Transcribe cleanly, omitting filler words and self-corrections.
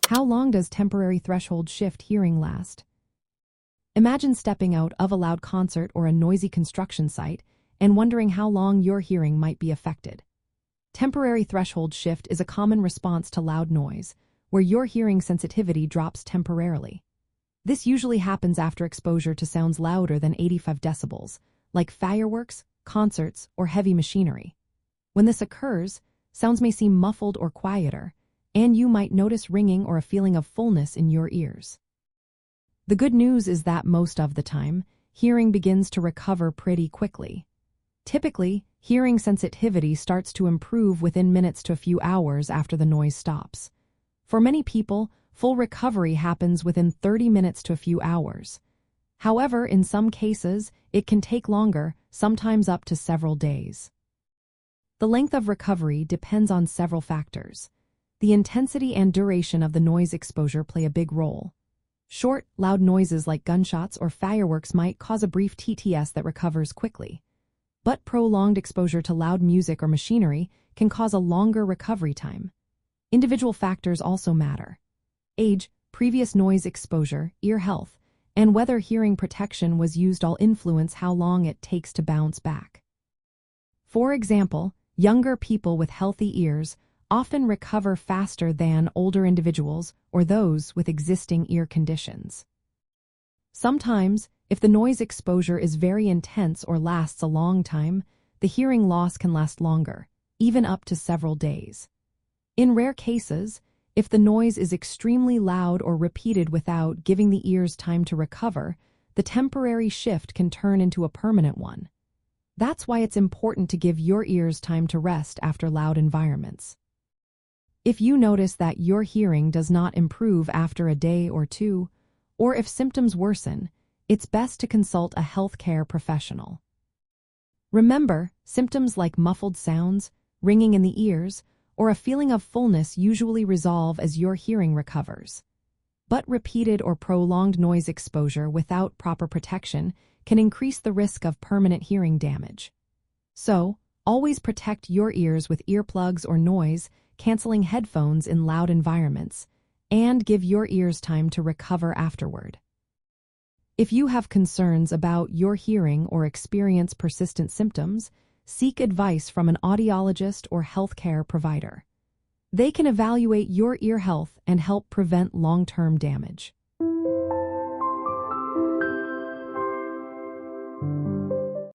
How long does temporary threshold shift hearing last? Imagine stepping out of a loud concert or a noisy construction site and wondering how long your hearing might be affected. Temporary threshold shift is a common response to loud noise, where your hearing sensitivity drops temporarily. This usually happens after exposure to sounds louder than 85 decibels, like fireworks, concerts, or heavy machinery. When this occurs, sounds may seem muffled or quieter, and you might notice ringing or a feeling of fullness in your ears. The good news is that most of the time, hearing begins to recover pretty quickly. Typically, hearing sensitivity starts to improve within minutes to a few hours after the noise stops. For many people, full recovery happens within 30 minutes to a few hours. However, in some cases, it can take longer, sometimes up to several days. The length of recovery depends on several factors. The intensity and duration of the noise exposure play a big role. Short, loud noises like gunshots or fireworks might cause a brief TTS that recovers quickly. But prolonged exposure to loud music or machinery can cause a longer recovery time. Individual factors also matter. Age, previous noise exposure, ear health, and whether hearing protection was used all influence how long it takes to bounce back. For example, younger people with healthy ears often recover faster than older individuals or those with existing ear conditions. Sometimes, if the noise exposure is very intense or lasts a long time, the hearing loss can last longer, even up to several days. In rare cases, if the noise is extremely loud or repeated without giving the ears time to recover, the temporary shift can turn into a permanent one. That's why it's important to give your ears time to rest after loud environments. If you notice that your hearing does not improve after a day or two, or if symptoms worsen, it's best to consult a healthcare professional. Remember, symptoms like muffled sounds, ringing in the ears, or a feeling of fullness usually resolve as your hearing recovers. But repeated or prolonged noise exposure without proper protection can increase the risk of permanent hearing damage. So, always protect your ears with earplugs or noise-canceling headphones in loud environments, and give your ears time to recover afterward. If you have concerns about your hearing or experience persistent symptoms, seek advice from an audiologist or healthcare provider. They can evaluate your ear health and help prevent long-term damage.